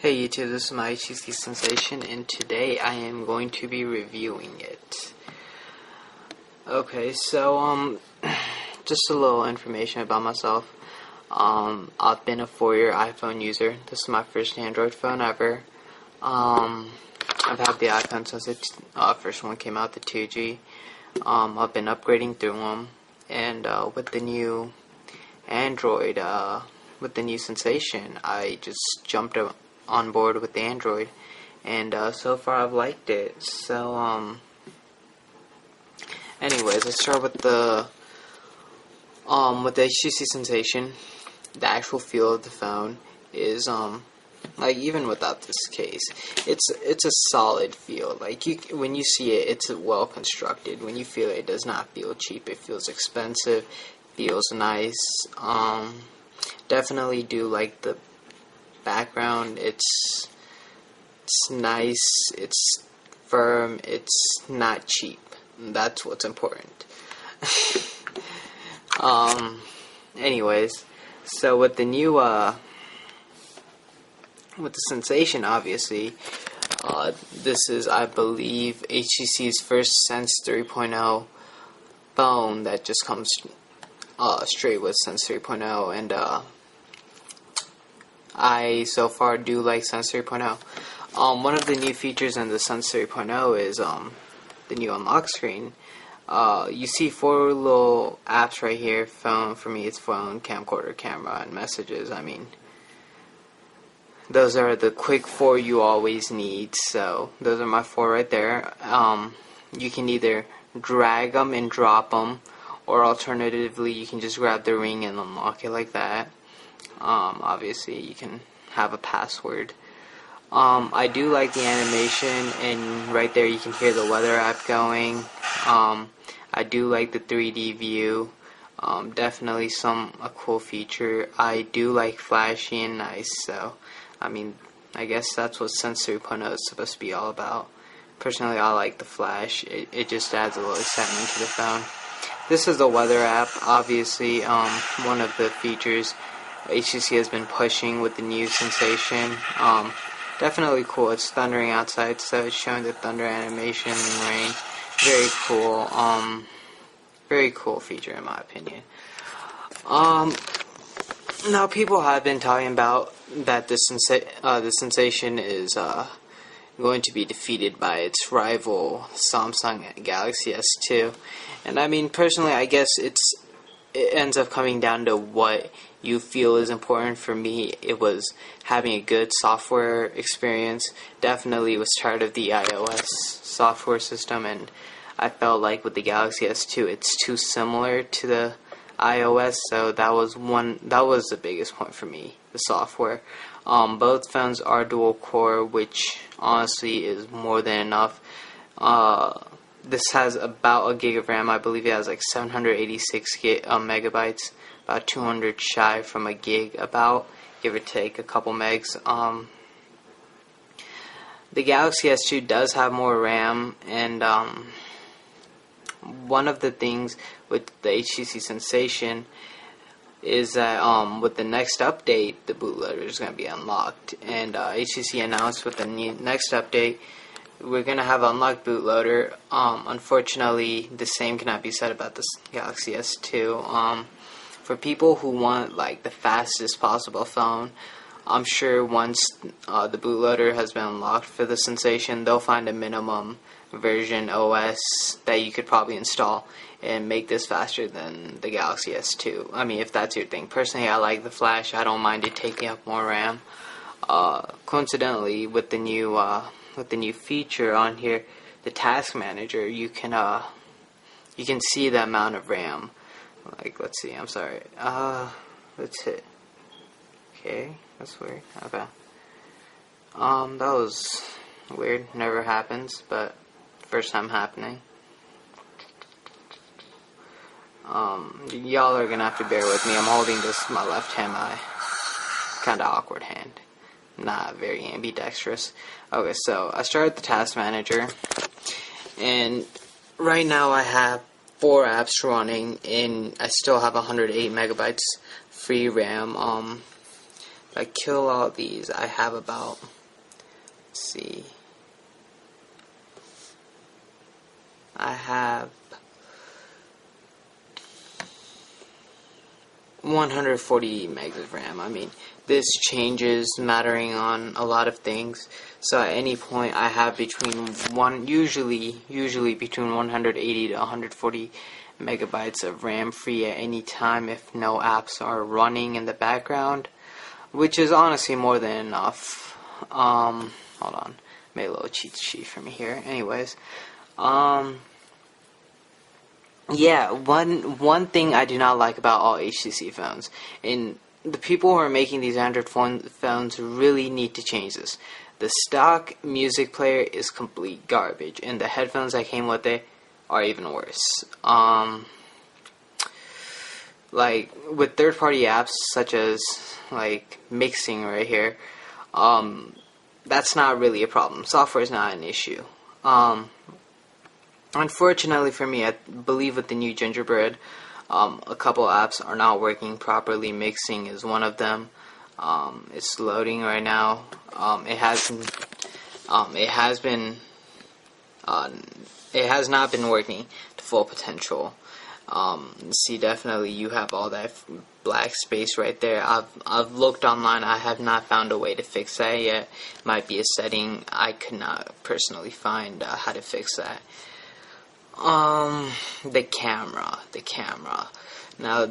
Hey YouTube, this is my HTC Sensation, and today I am going to be reviewing it. Okay, so, just a little information about myself. I've been a 4-year iPhone user. This is my first Android phone ever. I've had the iPhone since the first one came out, the 2G. I've been upgrading through them, and with the new Android, with the new Sensation, I just jumped on board with the Android, and so far I've liked it. So anyways, let's start with the HTC Sensation. The actual feel of the phone is like, even without this case, it's a solid feel. Like, when you see it, it's well constructed. When you feel it, it does not feel cheap. It feels expensive, feels nice. Definitely do like the background. It's nice, it's firm, it's not cheap. That's what's important. Anyways, so with the new with the Sensation, obviously, this is, I believe, HTC's first Sense 3.0 phone that just comes straight with Sense 3.0, and I so far do like Sense 3.0. One of the new features in the Sense 3.0 is the new unlock screen. You see 4 little apps right here. Phone, for me it's phone, camcorder, camera, and messages. I mean, those are the quick 4 you always need. So those are my 4 right there. You can either drag them and drop them, or alternatively you can just grab the ring and unlock it like that. Obviously you can have a password. I do like the animation, and right there you can hear the weather app going. I do like the 3D view. Definitely a cool feature. I do like flashy and nice, so I mean, I guess that's what Sense 3.0 is supposed to be all about. Personally, I like the flash. It just adds a little excitement to the phone. This is the weather app, obviously. One of the features HTC has been pushing with the new Sensation. Definitely cool. It's thundering outside, so it's showing the thunder animation and rain. Very cool. Very cool feature in my opinion. Now people have been talking about that the Sensation is going to be defeated by its rival Samsung Galaxy S2, and I mean, personally, I guess it ends up coming down to what you feel is important. For me, it was having a good software experience. Definitely was tired of the iOS software system, and I felt like with the Galaxy S2 it's too similar to the iOS, so that was the biggest point for me, the software. Both phones are dual core, which honestly is more than enough. This has about a gig of RAM. I believe it has like 786 megabytes, about 200 shy from a gig, about, give or take a couple megs. The Galaxy S2 does have more RAM, and one of the things with the HTC Sensation is that with the next update, the bootloader is going to be unlocked, and HTC announced with the next update we're going to have unlocked bootloader. Unfortunately, the same cannot be said about this Galaxy S2. For people who want like the fastest possible phone, I'm sure once the bootloader has been unlocked for the Sensation, they'll find a minimum version OS that you could probably install and make this faster than the Galaxy S2. I mean, if that's your thing. Personally, I like the flash. I don't mind it taking up more RAM. Coincidentally, with the new feature on here, the Task Manager, you can see the amount of RAM. Like, let's see. I'm sorry. Let's hit. Okay, that's weird. Okay. That was weird. Never happens, but first time happening. Y'all are gonna have to bear with me. I'm holding this with my left hand, my kinda awkward hand. Not very ambidextrous. Okay, so I started the Task Manager, and right now I have 4 apps running, and I still have 108 megabytes free RAM. if I kill all these, I have about, let's see, I have 140 megs of RAM. I mean, this changes mattering on a lot of things. So at any point, I have usually between 180 to 140 megabytes of RAM free at any time if no apps are running in the background, which is honestly more than enough. Hold on, made a little cheat sheet for me here. Anyways, yeah, one thing I do not like about all HTC phones, and the people who are making these Android phones really need to change this. The stock music player is complete garbage, and the headphones that came with it are even worse. Like with third-party apps such as like mixing right here, that's not really a problem. Software is not an issue. Unfortunately for me, I believe with the new Gingerbread, a couple apps are not working properly. Mixing is one of them. It's loading right now. It has not been working to full potential. See, definitely you have all that black space right there. I've looked online. I have not found a way to fix that yet. Might be a setting I could not personally find how to fix that. The camera. Now,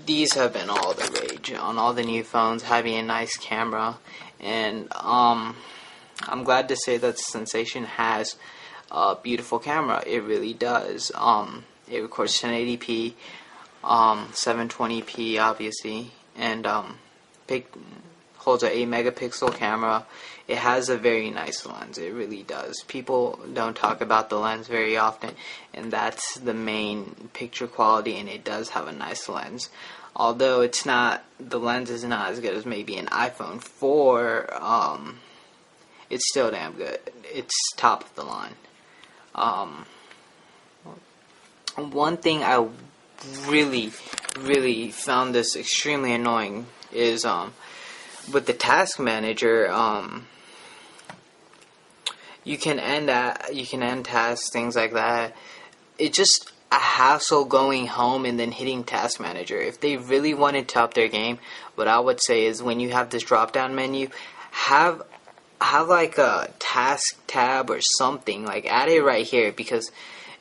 these have been all the rage on all the new phones, having a nice camera, and I'm glad to say that Sensation has a beautiful camera. It really does. It records 1080p, 720p obviously, and holds a 8 megapixel camera. It has a very nice lens. It really does. People don't talk about the lens very often, and that's the main picture quality, and it does have a nice lens. Although the lens is not as good as maybe an iPhone 4, it's still damn good. It's top of the line. One thing I really found this extremely annoying is with the task manager, you can end tasks, things like that. It's just a hassle going home and then hitting task manager. If they really wanted to up their game, what I would say is when you have this drop down menu, have like a task tab or something, like add it right here, because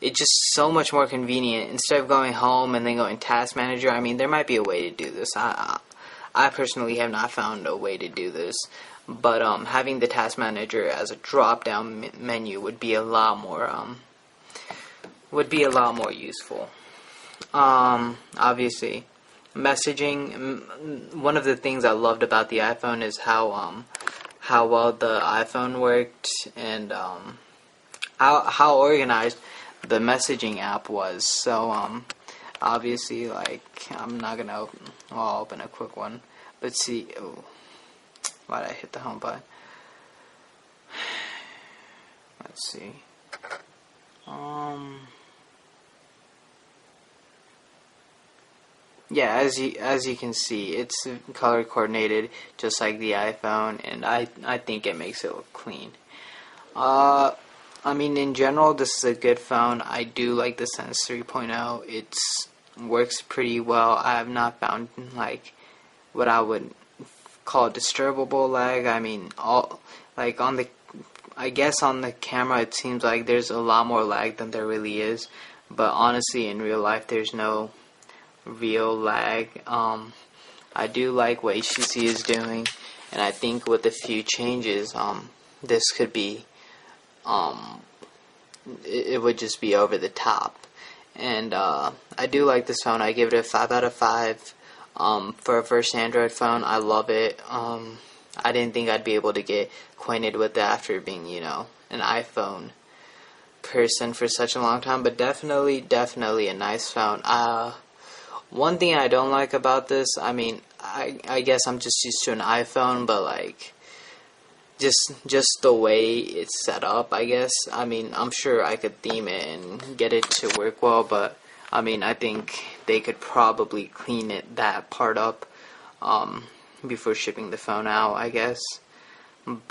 it's just so much more convenient instead of going home and then going task manager. I mean, there might be a way to do this. I personally have not found a way to do this, but having the task manager as a drop-down menu would be a lot more useful. Obviously, messaging. One of the things I loved about the iPhone is how well the iPhone worked, and how organized the messaging app was. So obviously, like, I'm not gonna I'll open a quick one, but see, oh, why did I hit the home button? Let's see. Yeah, as you can see, it's color coordinated just like the iPhone, and I think it makes it look clean. I mean, in general, this is a good phone. I do like the Sense 3.0. It works pretty well. I have not found like what I would call disturbable lag. I mean, I guess on the camera it seems like there's a lot more lag than there really is, but honestly, in real life, there's no real lag. I do like what HTC is doing, and I think with a few changes, this could be, it would just be over the top. And I do like this phone. I give it a 5 out of 5. For a first Android phone, I love it. I didn't think I'd be able to get acquainted with it after being, an iPhone person for such a long time, but definitely a nice phone. One thing I don't like about this, I mean, I guess I'm just used to an iPhone, but like, just the way it's set up, I guess. I mean, I'm sure I could theme it and get it to work well, but I mean, I think they could probably clean that part up. before shipping the phone out, I guess. But